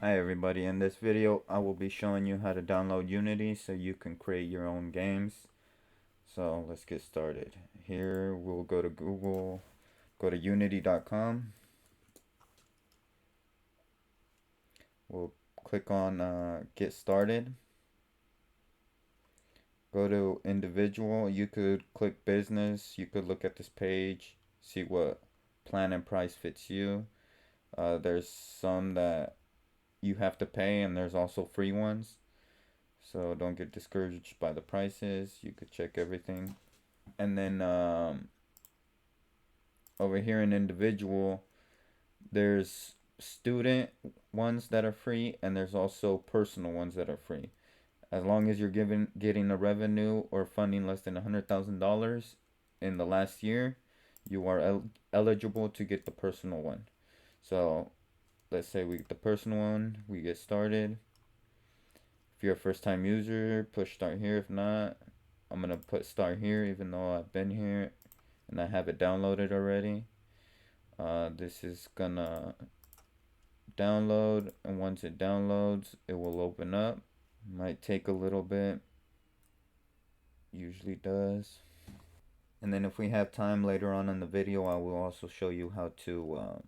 Hi everybody, in this video I will be showing you how to download Unity so you can create your own games. So let's get started. Here we'll go to Google, go to unity.com. We'll click on get started. Go to individual. You could click business. You could look at this page, see what plan and price fits you. There's some that you have to pay and there's also free ones. So don't get discouraged by the prices. You could check everything. And then over here in individual, there's student ones that are free, and there's also personal ones that are free. As long as you're getting a revenue or funding less than $100,000 in the last year, you are eligible to get the personal one. So let's say we get the personal one, we get started. If you're a first time user, push start here. If not, I'm gonna put start here even though I've been here and I have it downloaded already. This is gonna download, and once it downloads it will open up. Might take a little bit, usually does. And then if we have time later on in the video, I will also show you oh,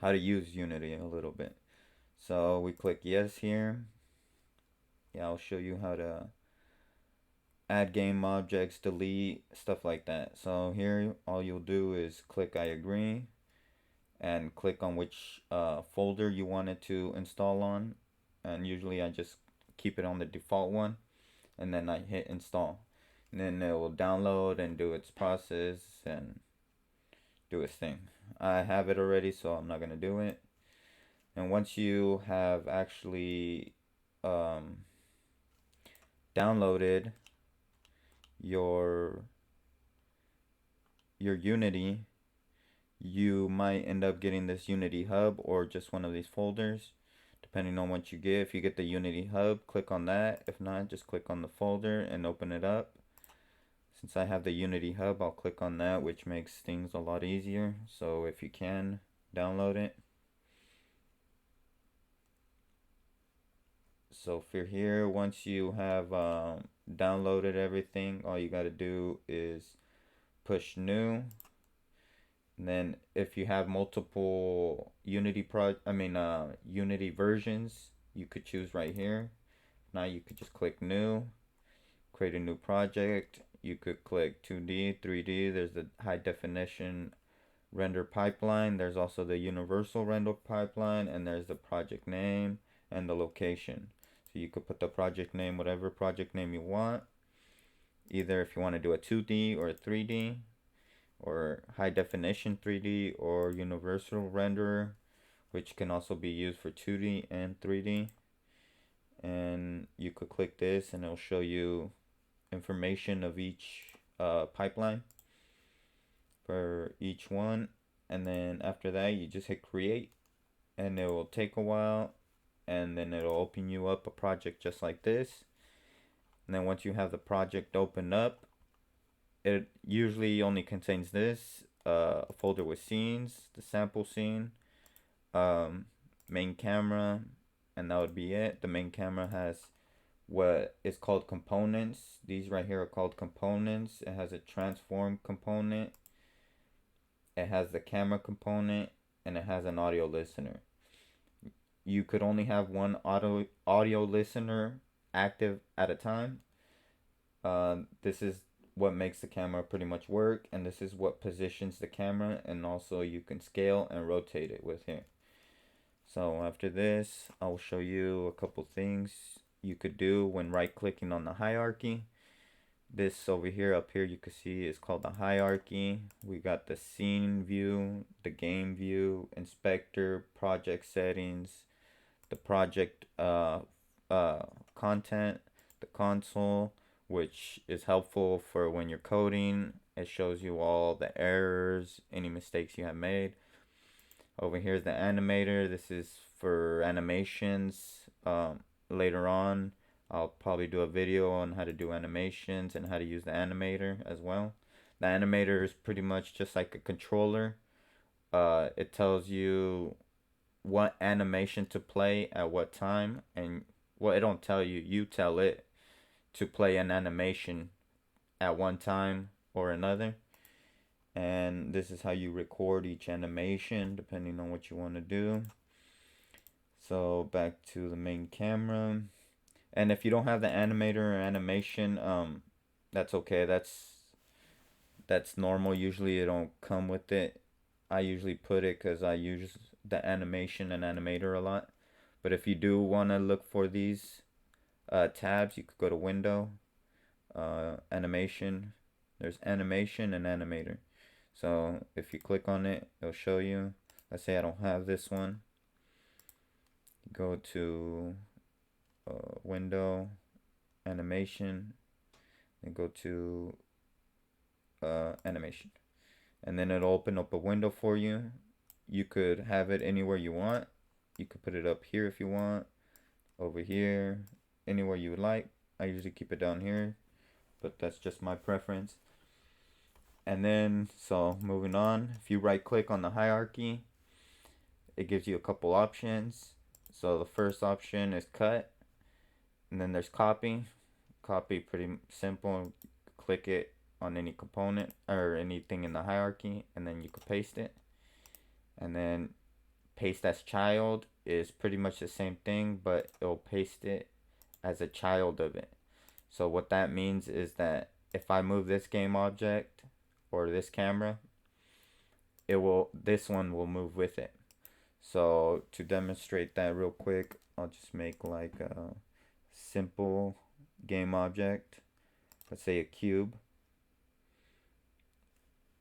how to use Unity a little bit. So we click yes here. Yeah, I'll show you how to add game objects, delete, stuff like that. So here all you'll do is click I agree and click on which folder you want it to install on, and usually I just keep it on the default one, and then I hit install, and then it will download and do its process and do its thing. I have it already, so I'm not gonna do it. And once you have actually um, downloaded your Unity, you might end up getting this Unity Hub or just one of these folders, depending on what you get. If you get the Unity Hub, click on that. If not, just click on the folder and open it up. Since I have the Unity Hub, I'll click on that, which makes things a lot easier. So if you can, download it. So for here, once you have downloaded everything, all you got to do is push new. And then if you have multiple Unity versions, you could choose right here. Now you could just click new, create a new project. You could click 2D, 3D. There's the high definition render pipeline. There's also the universal render pipeline, and there's the project name and the location. So you could put the project name, whatever project name you want. Either if you want to do a 2D or a 3D, or high definition 3D, or universal renderer, which can also be used for 2D and 3D. And you could click this and it'll show you information of each pipeline for each one. And then after that you just hit create, and it will take a while, and then it'll open you up a project just like this. And then once you have the project open up, it usually only contains this, a folder with scenes, the sample scene, main camera, and that would be it. The main camera has what is called components. These right here are called components. It has a transform component, it has the camera component, and it has an audio listener. You could only have one audio listener active at a time. This is what makes the camera pretty much work, and this is what positions the camera, and also you can scale and rotate it with here. So after this, I'll show you a couple things you could do when right clicking on the hierarchy. This over here, up here, you can see is called the hierarchy. We got the scene view, the game view, inspector, project settings, the project content, the console, which is helpful for when you're coding. It shows you all the errors, any mistakes you have made. Over here is the animator. This is for animations. Later on, I'll probably do a video on how to do animations and how to use the animator as well. The animator is pretty much just like a controller. It tells you what animation to play at what time, and well, it don't tell you. You tell it to play an animation at one time or another. And this is how you record each animation depending on what you want to do. So back to the main camera. And if you don't have the animator or animation, that's okay. That's normal. Usually it don't come with it. I usually put it because I use the animation and animator a lot. But if you do want to look for these tabs, you could go to Window, Animation. There's Animation and Animator. So if you click on it, it'll show you. Let's say I don't have this one. Go to Window, Animation, and go to Animation. And then it'll open up a window for you. You could have it anywhere you want. You could put it up here if you want, over here, anywhere you would like. I usually keep it down here, but that's just my preference. And then, so moving on, if you right click on the hierarchy, it gives you a couple options. So the first option is cut, and then there's copy. Copy, pretty simple. Click it on any component or anything in the hierarchy, and then you can paste it. And then paste as child is pretty much the same thing, but it'll paste it as a child of it. So what that means is that if I move this game object or this camera, this one will move with it. So to demonstrate that real quick, I'll just make like a simple game object. Let's say a cube.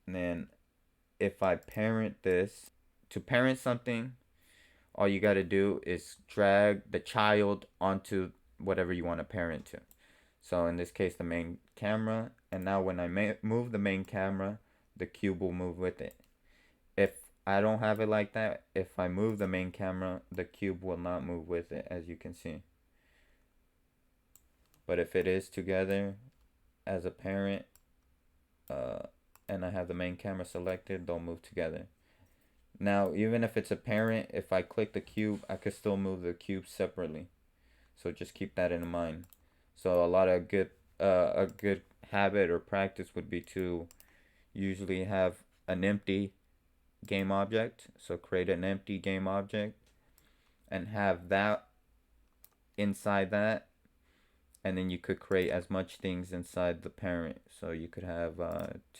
And then if I parent this, to parent something, all you got to do is drag the child onto whatever you want to parent to. So in this case, the main camera. And now when I move the main camera, the cube will move with it. If I don't have it like that, if I move the main camera, the cube will not move with it, as you can see. But if it is together as a parent, and I have the main camera selected, they'll move together. Now, even if it's a parent, if I click the cube, I could still move the cube separately. So just keep that in mind. So a good habit or practice would be to usually have an empty game object. So create an empty game object and have that inside that. And then you could create as much things inside the parent. So you could have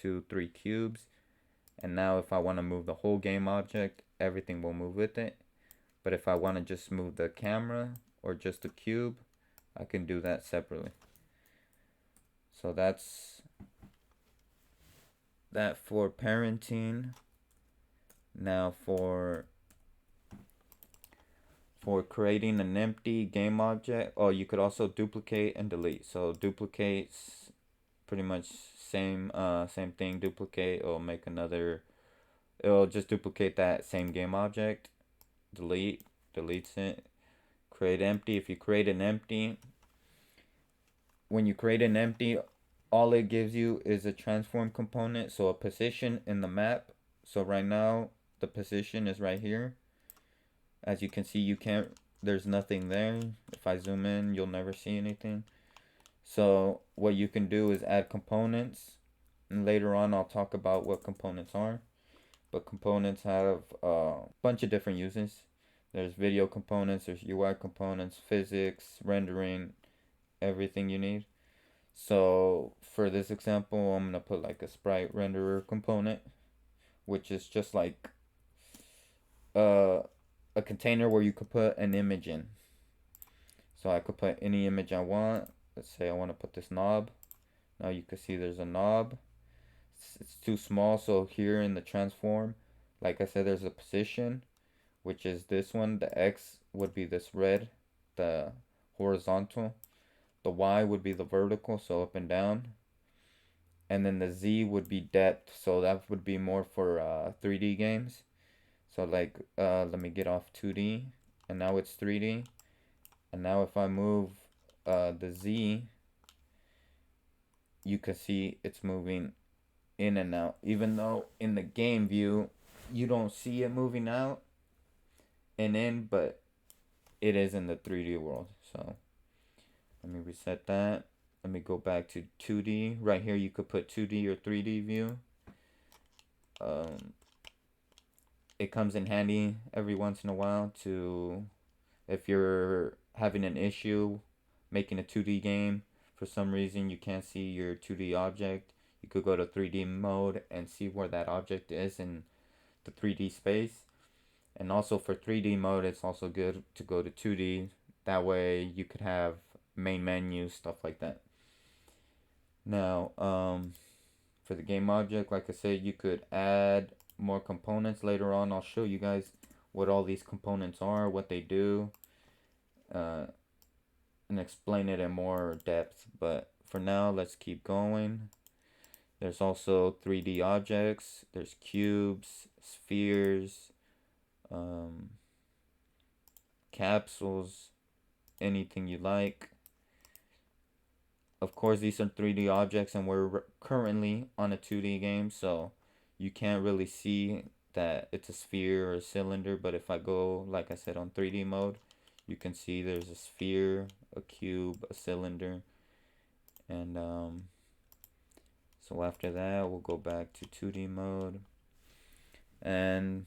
2-3 cubes. And now if I want to move the whole game object, everything will move with it. But if I want to just move the camera or just the cube, I can do that separately. So that's that for parenting. Now for creating an empty game object, oh, you could also duplicate and delete. So duplicates pretty much same thing. Duplicate, it'll make another, it'll just duplicate that same game object. Delete, deletes it. Create empty. If you create an empty, when you create an empty, all it gives you is a transform component, so a position in the map. So right now the position is right here. As you can see, there's nothing there. If I zoom in, you'll never see anything. So what you can do is add components, and later on I'll talk about what components are. But components have a bunch of different uses. There's video components, there's UI components, physics, rendering, everything you need. So for this example, I'm gonna put like a Sprite Renderer component, which is just like a container where you could put an image in. So I could put any image I want. Let's say I want to put this knob. Now you can see there's a knob. It's too small, so here in the transform, like I said, there's a position, which is this one. The X would be this red, the horizontal. The Y would be the vertical, so up and down. And then the Z would be depth, so that would be more for 3D games. So like, let me get off 2D, and now it's 3D. And now if I move the Z, you can see it's moving in and out. Even though in the game view, you don't see it moving out, and in, but it is in the 3D world. So let me reset that. Let me go back to 2D. Right here, you could put 2D or 3D view. Um, it comes in handy every once in a while to, if you're having an issue making a 2D game, for some reason you can't see your 2D object, you could go to 3D mode and see where that object is in the 3D space. And also for 3D mode, it's also good to go to 2D. That way you could have main menu, stuff like that. Now, for the game object, like I said, you could add more components later on. I'll show you guys what all these components are, what they do, uh, and explain it in more depth. But for now, let's keep going. There's also 3D objects. There's cubes, spheres, um, capsules, anything you like. Of course, these are 3D objects, and we're currently on a 2D game, so you can't really see that it's a sphere or a cylinder. But if I go, like I said, on 3D mode, you can see there's a sphere, a cube, a cylinder, and so after that, we'll go back to 2D mode. And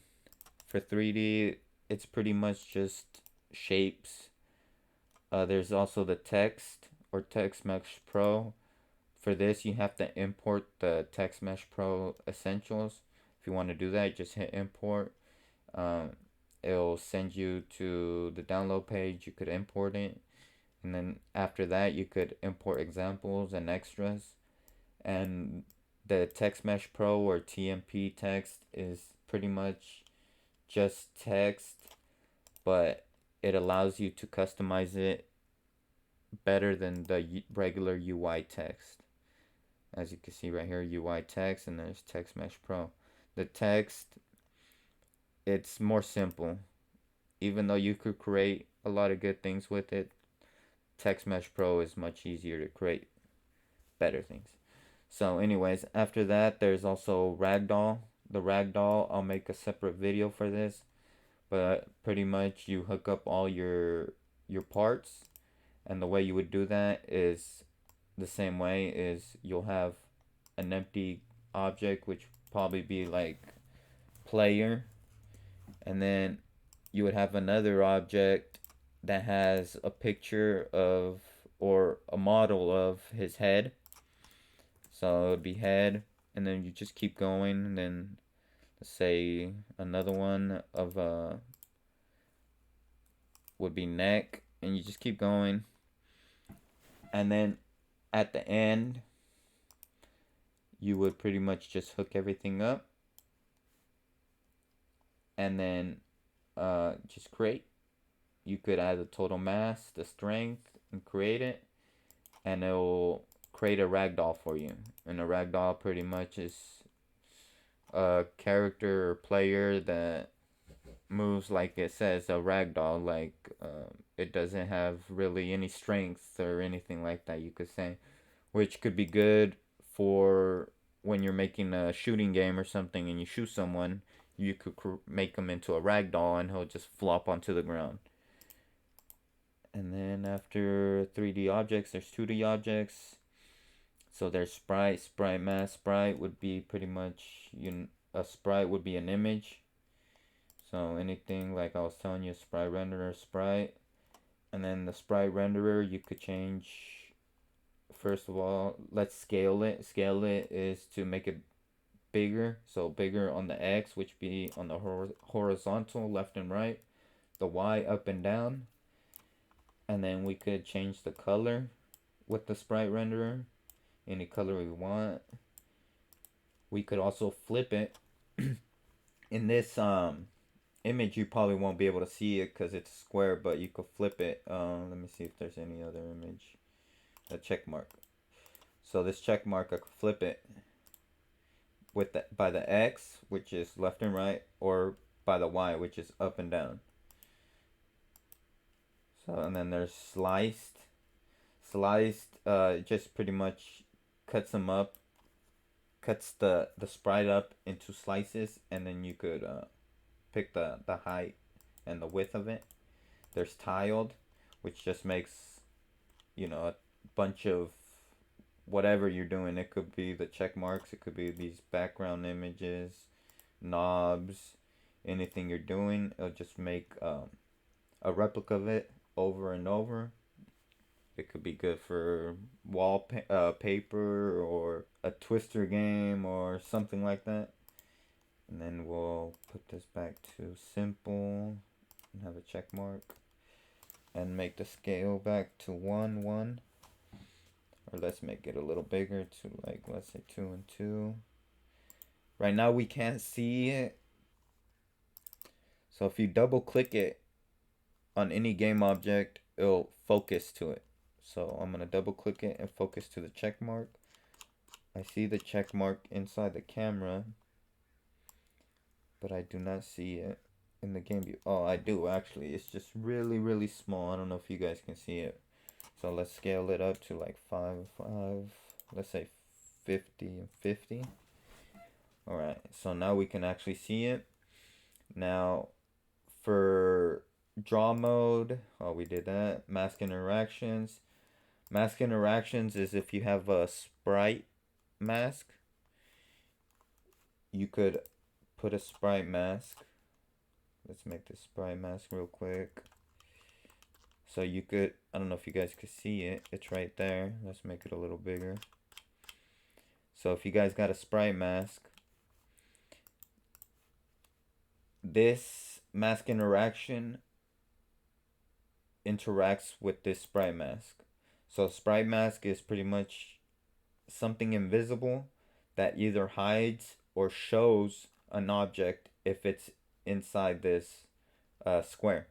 for 3D, it's pretty much just shapes. There's also the text or Text Mesh Pro. For this, you have to import the Text Mesh Pro Essentials. If you want to do that, just hit import. Um, it'll send you to the download page. You could import it. And then after that, you could import examples and extras. And the Text Mesh Pro or TMP text is pretty much just text, but it allows you to customize it better than the regular UI text. As you can see right here, UI text, and there's Text Mesh Pro. The text, it's more simple. Even though you could create a lot of good things with it, Text Mesh Pro is much easier to create better things. So anyways, after that, there's also Ragdoll. The Ragdoll, I'll make a separate video for this, but pretty much you hook up all your parts, and the way you would do that is the same way. Is you'll have an empty object, which probably be like player, and then you would have another object that has a picture of or a model of his head. So it would be head, and then you just keep going, and then let's say another one of would be neck, and you just keep going, and then at the end you would pretty much just hook everything up, and then just create. You could add the total mass, the strength, and create it, and it will create a ragdoll for you. And a ragdoll pretty much is a character or player that moves like it says, a ragdoll. Like it doesn't have really any strength or anything like that, you could say, which could be good for when you're making a shooting game or something and you shoot someone. You could make him into a ragdoll and he'll just flop onto the ground. And then after 3D objects, there's 2D objects. So there's Sprite Mask. Sprite would be pretty much, a sprite would be an image. So anything like I was telling you, Sprite Renderer, Sprite. And then the Sprite Renderer, you could change, first of all, let's scale it. Scale it is to make it bigger. So bigger on the X, which be on the horizontal, left and right. The Y, up and down. And then we could change the color with the Sprite Renderer. Any color we want. We could also flip it. In this image, you probably won't be able to see it because it's square, but you could flip it. Let me see if there's any other image. A check mark. So this check mark, I could flip it with by the X, which is left and right, or by the Y, which is up and down. So, and then there's sliced. Sliced just pretty much cuts them up, cuts the sprite up into slices, and then you could pick the height and the width of it. There's tiled, which just makes, a bunch of whatever you're doing. It could be the check marks, it could be these background images, knobs, anything you're doing. It'll just make a replica of it over and over. It could be good for paper or a twister game or something like that. And then we'll put this back to simple and have a check mark and make the scale back to 1 1, or let's make it a little bigger to, like, let's say 2 and 2. Right now we can't see it, so if you double click it on any game object, it'll focus to it. So I'm gonna double click it and focus to the check mark. I see the check mark inside the camera, but I do not see it in the game view. Oh, I do actually. It's just really, really small. I don't know if you guys can see it. So let's scale it up to like 5, 5. Let's say 50 and 50. All right. So now we can actually see it. Now for draw mode, oh, we did that. Mask interactions. Mask interactions is if you have a sprite mask, you could put a sprite mask. Let's make this sprite mask real quick. So you could, I don't know if you guys could see it. It's right there. Let's make it a little bigger. So if you guys got a sprite mask, this mask interaction interacts with this sprite mask. So sprite mask is pretty much something invisible that either hides or shows an object if it's inside this square.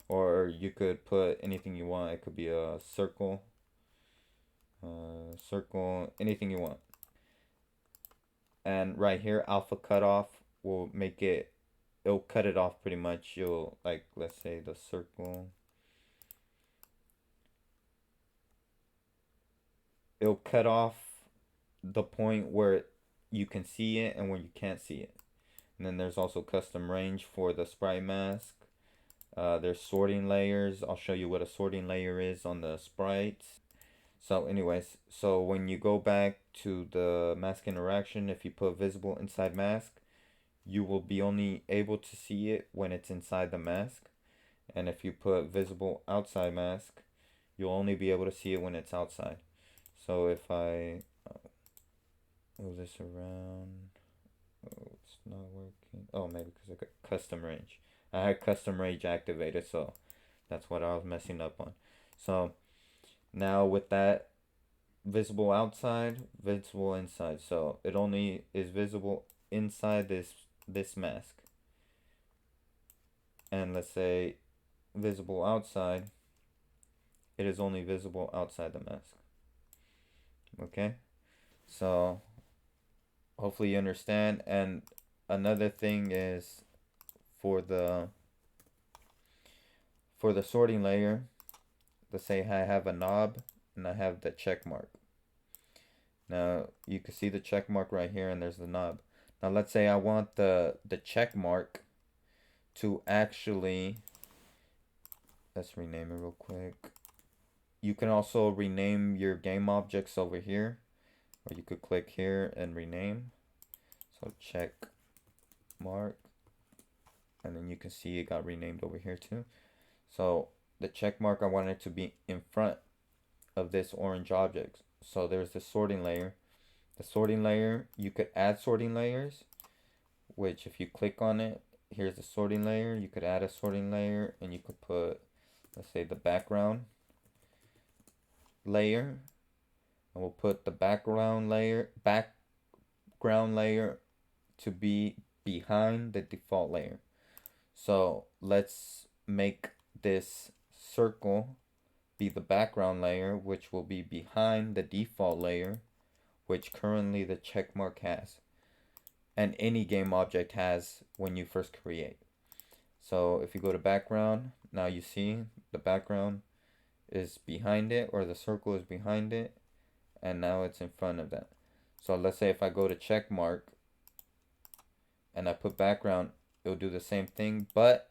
Or you could put anything you want. It could be a circle, anything you want. And right here, alpha cutoff will make it, it'll cut it off pretty much. You'll, like, let's say the circle. It'll cut off the point where you can see it and where you can't see it. And then there's also custom range for the sprite mask. There's sorting layers. I'll show you what a sorting layer is on the sprites. So anyways, so when you go back to the mask interaction, if you put visible inside mask, you will be only able to see it when it's inside the mask. And if you put visible outside mask, you'll only be able to see it when it's outside. So if I move this around, oh, it's not working. Oh, maybe because I got custom range. I had custom range activated, so that's what I was messing up on. So now with that, visible outside, visible inside. So it only is visible inside this mask. And let's say visible outside, it is only visible outside the mask. Okay? So hopefully you understand. And another thing is for the sorting layer, let's say I have a knob and I have the check mark. Now you can see the check mark right here, and there's the knob. Now let's say I want the check mark to actually, let's rename it real quick. You can also rename your game objects over here, or you could click here and rename. So check mark, and then you can see it got renamed over here too. So the check mark, I want it to be in front of this orange object. So there's the sorting layer. The sorting layer, you could add sorting layers, which if you click on it, here's the sorting layer. You could add a sorting layer, and you could put, let's say, the background layer, and we'll put the background layer to be behind the default layer. So let's make this circle be the background layer, which will be behind the default layer, which currently the check mark has, and any game object has when you first create. So if you go to background, now you see the background is behind it, or the circle is behind it, and now it's in front of that. So let's say if I go to check mark and I put background, it'll do the same thing, but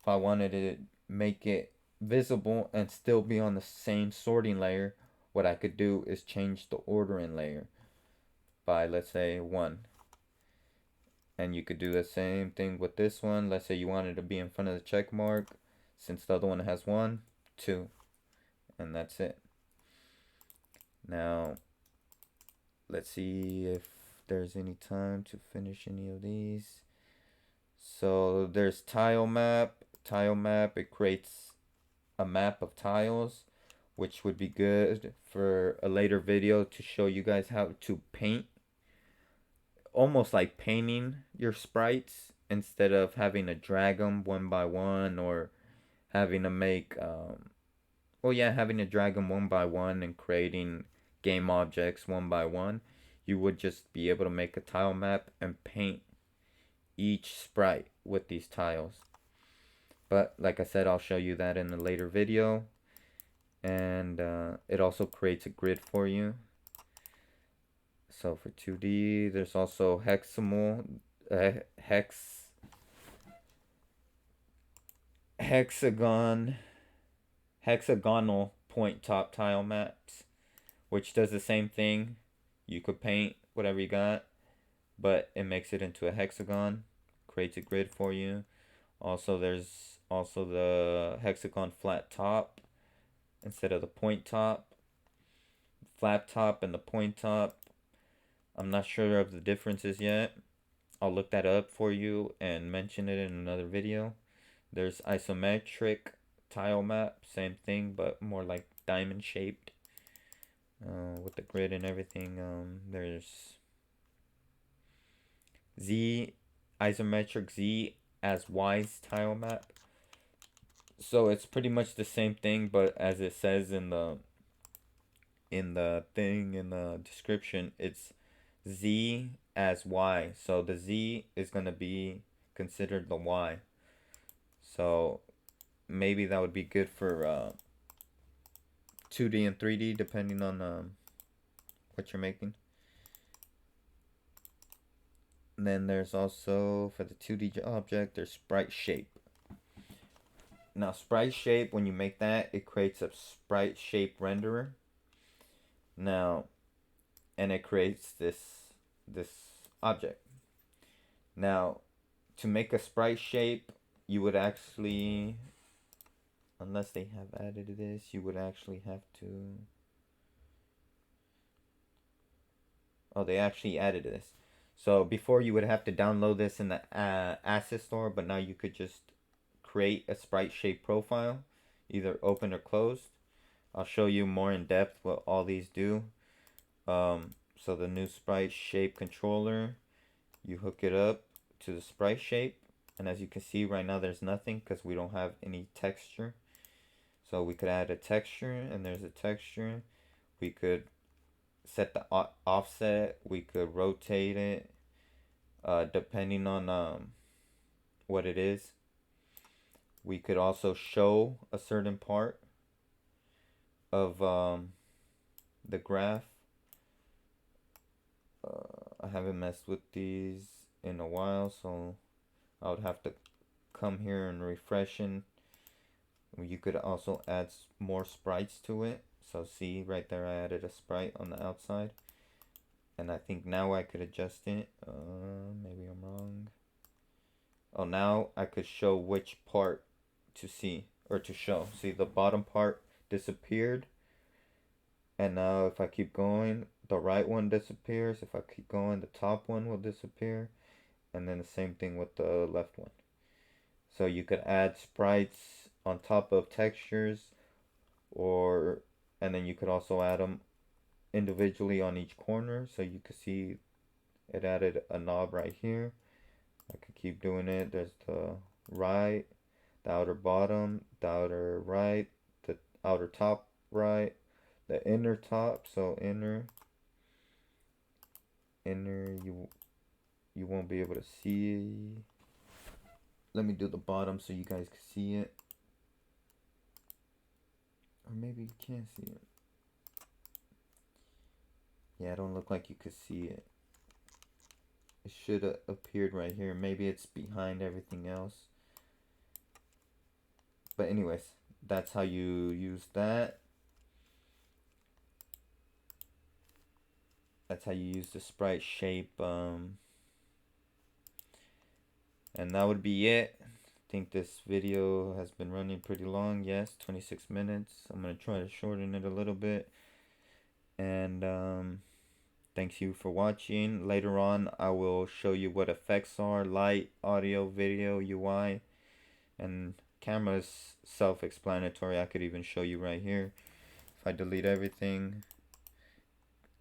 if I wanted to make it visible and still be on the same sorting layer, what I could do is change the ordering layer by, let's say, 1. And you could do the same thing with this one. Let's say you wanted to be in front of the check mark. Since the other one has 1, 2. And that's it. Now, let's see if there's any time to finish any of these. So there's tile map. Tile map, it creates a map of tiles, which would be good for a later video to show you guys how to paint, almost like painting your sprites instead of having to drag them one by one, or having to make having to drag them one by one and creating game objects one by one. You would just be able to make a tile map and paint each sprite with these tiles. But like I said, I'll show you that in a later video. And it also creates a grid for you. So for 2D, there's also hexagonal point top tile maps, which does the same thing. You could paint whatever you got, but it makes it into a hexagon, creates a grid for you. Also, there's also the hexagon flat top instead of the point top. Flat top and the point top, I'm not sure of the differences yet. I'll look that up for you and mention it in another video. There's isometric tile map, same thing, but more like diamond shaped with the grid and everything. There's isometric Z as Y's tile map. So it's pretty much the same thing, but as it says in the description, it's Z as Y. So the Z is going to be considered the Y. So maybe that would be good for 2D and 3D, depending on what you're making. And then there's also, for the 2D object, there's Sprite Shape. Now, Sprite Shape, when you make that, it creates a Sprite Shape Renderer. Now, and it creates this object. Now, to make a sprite shape, you would actually, unless they have added this, you would actually have to, oh, they actually added this. So before you would have to download this in the asset store, but now you could just create a sprite shape profile, either open or closed. I'll show you more in depth what all these do. So the new sprite shape controller, you hook it up to the sprite shape, and as you can see right now there's nothing because we don't have any texture. So we could add a texture, and there's a texture. We could set the offset, we could rotate it depending on what it is. We could also show a certain part of the graph. I haven't messed with these in a while, so I would have to come here and refresh it. You could also add more sprites to it. So see right there, I added a sprite on the outside, and I think now I could adjust it. Maybe I'm wrong. Oh, now I could show which part to see or to show. See, the bottom part disappeared, and now if I keep going, the right one disappears. If I keep going, the top one will disappear, and then the same thing with the left one. So you could add sprites on top of textures, and then you could also add them individually on each corner. So you could see it added a knob right here. I could keep doing it. There's the right, the outer bottom, the outer right, the outer top right, the inner top. So inner you won't be able to see. Let me do the bottom so you guys can see it. Or maybe you can't see it. Yeah, it don't look like you could see it. It should have appeared right here. Maybe it's behind everything else. But anyways, that's how you use that. That's how you use the Sprite Shape. And that would be it. I think this video has been running pretty long. Yes, 26 minutes. I'm gonna try to shorten it a little bit. And thanks you for watching. Later on, I will show you what effects are: light, audio, video, UI, and camera is self-explanatory. I could even show you right here. If I delete everything,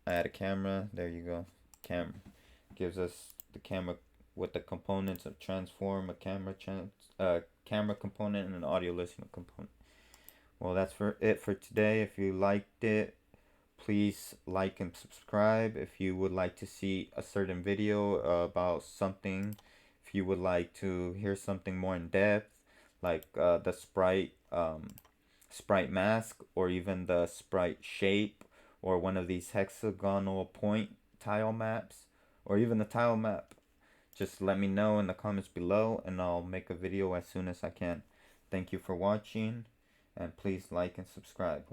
add a camera. There you go. Camera gives us the camera with the components of transform, a camera component, and an audio listening component. Well, that's it for today. If you liked it, please like and subscribe. If you would like to see a certain video about something, if you would like to hear something more in depth, like the Sprite Mask, or even the Sprite Shape, or one of these hexagonal point tile maps, or even the tile map, just let me know in the comments below and I'll make a video as soon as I can. Thank you for watching, and please like and subscribe.